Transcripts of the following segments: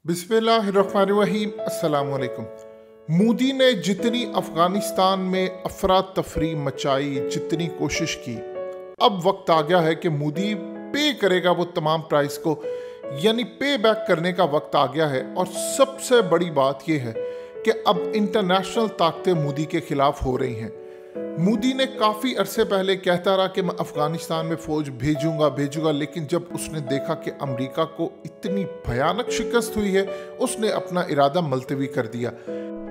बिस्मिल्लाहिर्रहमानिर्रहीम। अस्सलाम वालेकुम। मोदी ने जितनी अफगानिस्तान में अफरा तफरी मचाई, जितनी कोशिश की, अब वक्त आ गया है कि मोदी पे करेगा वो तमाम प्राइस को, यानी पे बैक करने का वक्त आ गया है। और सबसे बड़ी बात यह है कि अब इंटरनेशनल ताकतें मोदी के खिलाफ हो रही हैं। मोदी ने काफ़ी अरसे पहले कहता रहा कि मैं अफ़गानिस्तान में फ़ौज भेजूंगा, लेकिन जब उसने देखा कि अमेरिका को इतनी भयानक शिकस्त हुई है, उसने अपना इरादा मुलतवी कर दिया।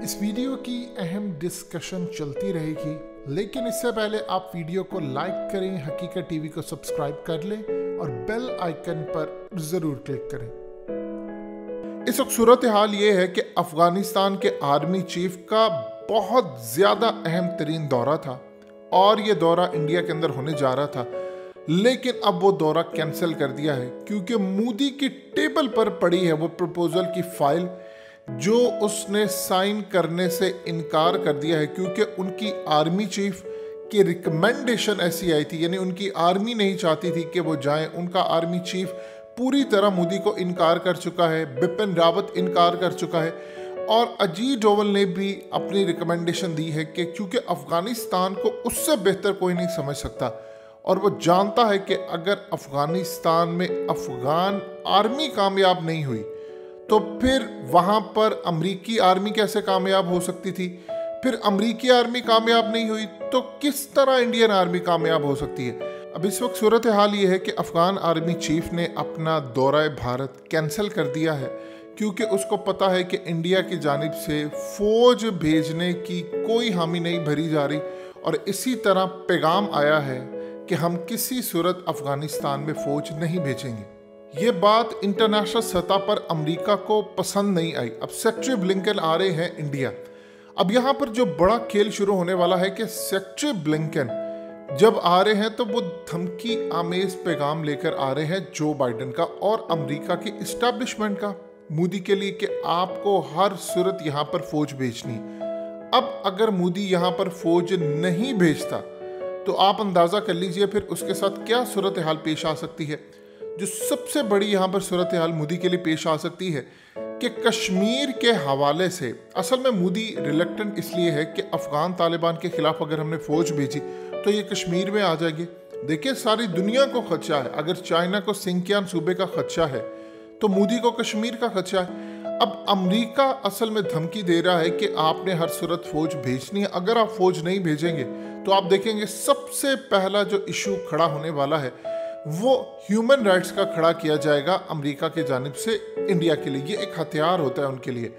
इस वीडियो की अहम डिस्कशन चलती रहेगी, लेकिन इससे पहले आप वीडियो को लाइक करें, हकीकत टीवी को सब्सक्राइब कर लें और बेल आइकन पर ज़रूर क्लिक करें। इस वक्त सूरत हाल ये है कि अफ़गानिस्तान के आर्मी चीफ का बहुत ज़्यादा अहम तरीन दौरा था और ये दौरा इंडिया के अंदर होने जा रहा था, लेकिन अब वो दौरा कैंसिल कर दिया है क्योंकि मोदी की टेबल पर पड़ी है वो प्रपोजल की फाइल, जो उसने साइन करने से इनकार कर दिया है क्योंकि उनकी आर्मी चीफ की रिकमेंडेशन ऐसी आई थी, यानी उनकी आर्मी नहीं चाहती थी कि वो जाएं। उनका आर्मी चीफ पूरी तरह मोदी को इनकार कर चुका है, बिपिन रावत इनकार कर चुका है और अजीत डोवल ने भी अपनी रिकमेंडेशन दी है कि क्योंकि अफ़गानिस्तान को उससे बेहतर कोई नहीं समझ सकता और वो जानता है कि अगर अफ़गानिस्तान में अफ़गान आर्मी कामयाब नहीं हुई तो फिर वहाँ पर अमरीकी आर्मी कैसे कामयाब हो सकती थी, फिर अमरीकी आर्मी कामयाब नहीं हुई तो किस तरह इंडियन आर्मी कामयाब हो सकती है। अब इस वक्त सूरत हाल ये है कि अफ़गान आर्मी चीफ ने अपना दौरा भारत कैंसिल कर दिया है क्योंकि उसको पता है कि इंडिया की जानिब से फ़ौज भेजने की कोई हामी नहीं भरी जा रही और इसी तरह पैगाम आया है कि हम किसी सूरत अफ़गानिस्तान में फ़ौज नहीं भेजेंगे। ये बात इंटरनेशनल सतह पर अमेरिका को पसंद नहीं आई। अब सेक्रेटरी ब्लिंकन आ रहे हैं इंडिया। अब यहाँ पर जो बड़ा खेल शुरू होने वाला है कि सेक्रेटरी ब्लिंकन जब आ रहे हैं तो वो धमकी आमेज पैगाम लेकर आ रहे हैं जो बाइडेन का और अमेरिका की इस्टेब्लिशमेंट का मोदी के लिए कि आपको हर सूरत यहाँ पर फौज भेजनी। अब अगर मोदी यहाँ पर फौज नहीं भेजता तो आप अंदाज़ा कर लीजिए फिर उसके साथ क्या सूरत हाल पेश आ सकती है। जो सबसे बड़ी यहाँ पर सूरत हाल मोदी के लिए पेश आ सकती है कि कश्मीर के हवाले से असल में मोदी रिलेक्टेंट इसलिए है कि अफ़गान तालिबान के खिलाफ अगर हमने फ़ौज भेजी तो ये कश्मीर में आ जाएगी। देखिए, सारी दुनिया को खदशा है। अगर चाइना को सिंकियान सूबे का खदशा है तो मोदी को कश्मीर का खदशा है। अब अमेरिका असल में धमकी दे रहा है कि आपने हर सूरत फौज भेजनी है। अगर आप फौज नहीं भेजेंगे तो आप देखेंगे सबसे पहला जो इशू खड़ा होने वाला है वो ह्यूमन राइट्स का खड़ा किया जाएगा अमेरिका की जानिब से इंडिया के लिए। ये एक हथियार होता है उनके लिए।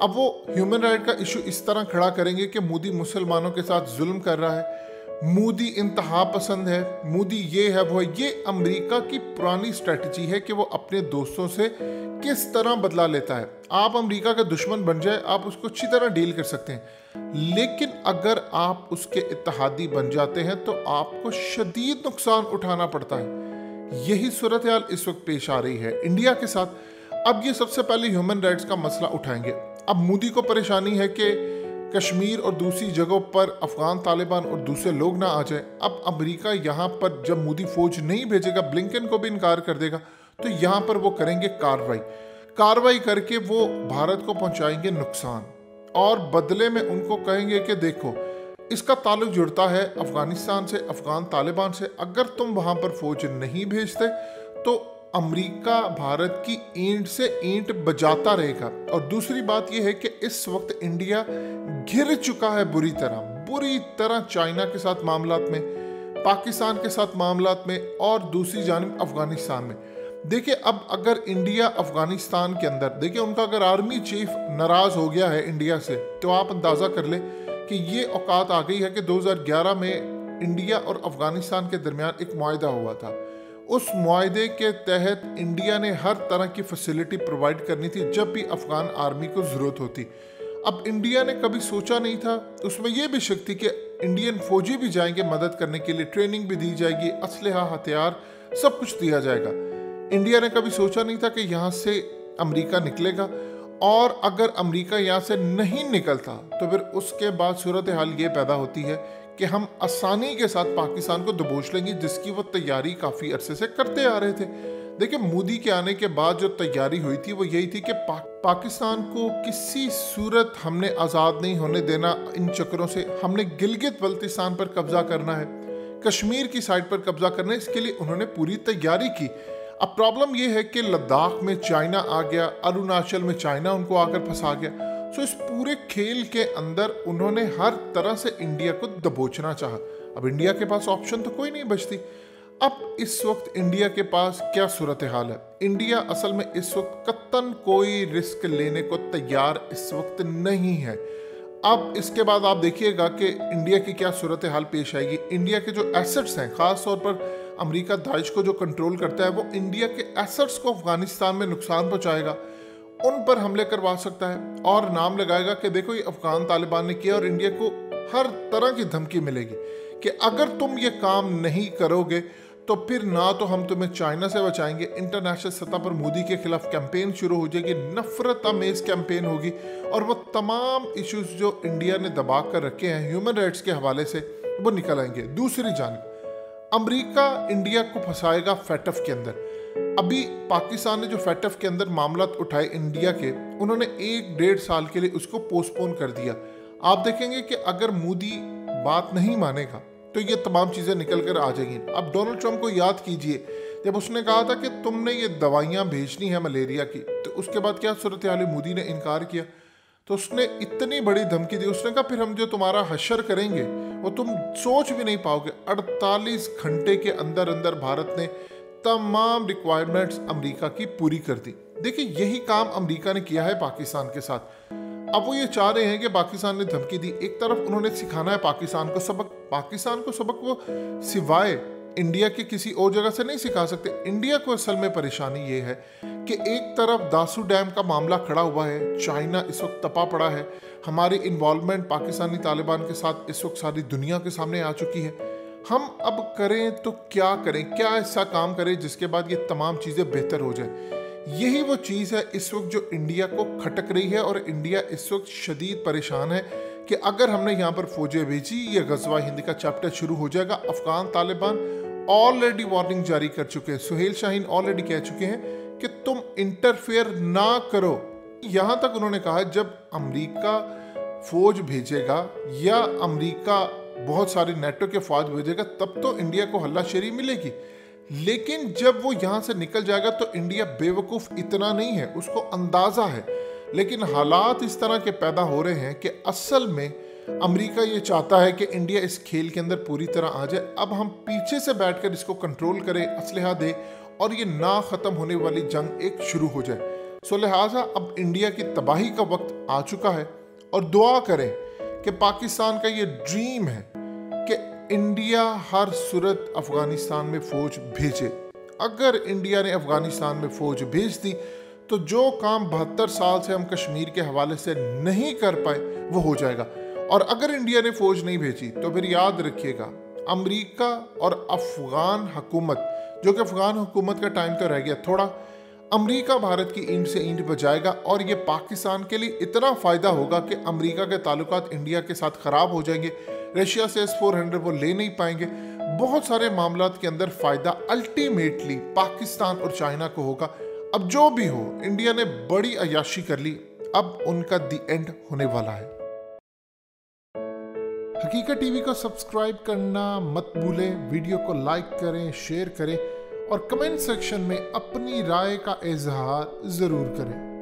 अब वो ह्यूमन राइट का इशू इस तरह खड़ा करेंगे कि मोदी मुसलमानों के साथ जुल्म कर रहा है, मोदी इंतहा पसंद है, मोदी ये है वो है। ये अमेरिका की पुरानी स्ट्रेटजी है कि वो अपने दोस्तों से किस तरह बदला लेता है। आप अमेरिका का दुश्मन बन जाए, आप उसको अच्छी तरह डील कर सकते हैं, लेकिन अगर आप उसके इत्तेहादी बन जाते हैं तो आपको शदीद नुकसान उठाना पड़ता है। यही सूरत हाल इस वक्त पेश आ रही है इंडिया के साथ। अब ये सबसे पहले ह्यूमन राइट्स का मसला उठाएंगे। अब मोदी को परेशानी है कि कश्मीर और दूसरी जगहों पर अफ़गान तालिबान और दूसरे लोग ना आ जाए। अब अमेरिका यहाँ पर जब मोदी फौज नहीं भेजेगा, ब्लिंकन को भी इनकार कर देगा, तो यहाँ पर वो करेंगे कार्रवाई करके वो भारत को पहुँचाएंगे नुकसान और बदले में उनको कहेंगे कि देखो, इसका ताल्लुक जुड़ता है अफ़गानिस्तान से, अफ़गान तालिबान से। अगर तुम वहाँ पर फौज नहीं भेजते तो अमेरिका भारत की ईंट से ईंट बजाता रहेगा। और दूसरी बात यह है कि इस वक्त इंडिया घिर चुका है बुरी तरह चाइना के साथ मामलात में, पाकिस्तान के साथ मामलात में और दूसरी जानिब अफगानिस्तान में। देखिए, अब अगर इंडिया अफगानिस्तान के अंदर, देखिए उनका अगर आर्मी चीफ नाराज हो गया है इंडिया से तो आप अंदाज़ा कर ले कि ये औकात आ गई है कि 2011 में इंडिया और अफगानिस्तान के दरमियान एक मुआहदा हुआ था। उस मुआहदे के तहत इंडिया ने हर तरह की फैसिलिटी प्रोवाइड करनी थी जब भी अफ़गान आर्मी को ज़रूरत होती। अब इंडिया ने कभी सोचा नहीं था, उसमें यह भी शक थी कि इंडियन फौजी भी जाएंगे मदद करने के लिए, ट्रेनिंग भी दी जाएगी, असलहा हथियार सब कुछ दिया जाएगा। इंडिया ने कभी सोचा नहीं था कि यहाँ से अमेरिका निकलेगा और अगर अमेरिका यहाँ से नहीं निकलता तो फिर उसके बाद सूरत हाल ये पैदा होती है कि हम आसानी के साथ पाकिस्तान को दबोच लेंगे, जिसकी वो तैयारी काफ़ी अरसे से करते आ रहे थे। देखिए, मोदी के आने के बाद जो तैयारी हुई थी वो यही थी कि पाकिस्तान को किसी सूरत हमने आज़ाद नहीं होने देना। इन चक्करों से हमने गिलगित बल्तिस्तान पर कब्जा करना है, कश्मीर की साइड पर कब्जा करना है, इसके लिए उन्होंने पूरी तैयारी की। अब प्रॉब्लम यह है कि लद्दाख में चाइना आ गया, अरुणाचल में चाइना उनको आकर फंसा गया। सो इस पूरे खेल के अंदर उन्होंने हर तरह से इंडिया को दबोचना चाहा। अब इंडिया के पास ऑप्शन तो कोई नहीं बचती। अब इस वक्त इंडिया के पास क्या सूरत हाल है? इंडिया असल में इस वक्त कतन कोई रिस्क लेने को तैयार इस वक्त नहीं है। अब इसके बाद आप देखिएगा कि इंडिया की क्या सूरत हाल पेश आएगी। इंडिया के जो एसेट्स हैं, ख़ास तौर पर अमेरिका दाइश को जो कंट्रोल करता है, वो इंडिया के एसेट्स को अफगानिस्तान में नुकसान पहुंचाएगा, उन पर हमले करवा सकता है और नाम लगाएगा कि देखो ये अफगान तालिबान ने किया। और इंडिया को हर तरह की धमकी मिलेगी कि अगर तुम ये काम नहीं करोगे तो फिर ना तो हम तुम्हें चाइना से बचाएंगे। इंटरनेशनल सतह पर मोदी के खिलाफ कैंपेन शुरू हो जाएगी, नफरत अमेज कैंपेन होगी, और वो तमाम इश्यूज जो इंडिया ने दबा कर रखे हैं ह्यूमन राइट्स के हवाले से, वो निकल आएंगे। दूसरी जानिब अमेरिका इंडिया को फंसाएगा फैटफ के अंदर। अभी पाकिस्तान ने जो फैटफ के अंदर मामला उठाए इंडिया के, उन्होंने 1-1.5 साल के लिए उसको पोस्टपोन कर दिया। आप देखेंगे कि अगर मोदी बात नहीं मानेगा तो ये तमाम चीज़ें निकल कर आ जाएंगी। अब डोनाल्ड ट्रंप को याद कीजिए, जब उसने कहा था कि तुमने ये दवाइयाँ भेजनी है मलेरिया की, तो उसके बाद क्या सूरत हाल, मोदी ने इनकार किया। तो उसने इतनी बड़ी धमकी दी, उसने कहा फिर हम जो तुम्हारा हशर करेंगे वो तुम सोच भी नहीं पाओगे। 48 घंटे के अंदर अंदर भारत ने तमाम रिक्वायरमेंट्स अमेरिका की पूरी कर दी। देखिए, यही काम अमेरिका ने किया है पाकिस्तान के साथ। अब वो ये चाह रहे हैं कि पाकिस्तान ने धमकी दी, एक तरफ उन्होंने सिखाना है पाकिस्तान को सबक। पाकिस्तान को सबक वो सिवाय इंडिया के किसी और जगह से नहीं सिखा सकते। इंडिया को असल में परेशानी ये है कि एक तरफ दासू डैम का मामला खड़ा हुआ है, चाइना इस वक्त तपा पड़ा है, हमारी इन्वॉल्वमेंट पाकिस्तानी तालिबान के साथ इस वक्त सारी दुनिया के सामने आ चुकी है। हम अब करें तो क्या करें, क्या ऐसा काम करें जिसके बाद ये तमाम चीज़ें बेहतर हो जाए। यही वो चीज़ है इस वक्त जो इंडिया को खटक रही है, और इंडिया इस वक्त शदीद परेशान है कि अगर हमने यहाँ पर फौजें भेजी, ये गज़वा हिंद का चैप्टर शुरू हो जाएगा। अफगान तालिबान ऑलरेडी वार्निंग जारी कर चुके हैं, सुहेल शाहीन ऑलरेडी कह चुके हैं कि तुम इंटरफेयर ना करो। यहाँ तक उन्होंने कहा जब अमेरिका फौज भेजेगा या अमेरिका बहुत सारे नेटो के फौज भेजेगा तब तो इंडिया को हल्लाशेरी मिलेगी, लेकिन जब वो यहाँ से निकल जाएगा तो इंडिया बेवकूफ़ इतना नहीं है, उसको अंदाज़ा है। लेकिन हालात इस तरह के पैदा हो रहे हैं कि असल में अमेरिका ये चाहता है कि इंडिया इस खेल के अंदर पूरी तरह आ जाए। अब हम पीछे से बैठकर इसको कंट्रोल करें, असलहा दे, और ये ना ख़त्म होने वाली जंग एक शुरू हो जाए। सो लिहाजा अब इंडिया की तबाही का वक्त आ चुका है, और दुआ करें कि पाकिस्तान का ये ड्रीम है कि इंडिया हर सूरत अफगानिस्तान में फौज भेजे। अगर इंडिया ने अफगानिस्तान में फौज भेज दी तो जो काम 72 साल से हम कश्मीर के हवाले से नहीं कर पाए वो हो जाएगा। और अगर इंडिया ने फौज नहीं भेजी तो फिर याद रखिएगा, अमेरिका और अफगान हुकूमत, जो कि अफगान हुकूमत का टाइम तो रह गया थोड़ा, अमेरिका भारत की ईंट से ईंट बजाएगा। और ये पाकिस्तान के लिए इतना फ़ायदा होगा कि अमेरिका के ताल्लुकात इंडिया के साथ ख़राब हो जाएंगे, रशिया से S-400 वो ले नहीं पाएंगे, बहुत सारे मामलात के अंदर फ़ायदा अल्टीमेटली पाकिस्तान और चाइना को होगा। अब जो भी हो, इंडिया ने बड़ी अय्याशी कर ली, अब उनका दी एंड होने वाला है। हकीकत टीवी को सब्सक्राइब करना मत भूलें, वीडियो को लाइक करें, शेयर करें और कमेंट सेक्शन में अपनी राय का इजहार ज़रूर करें।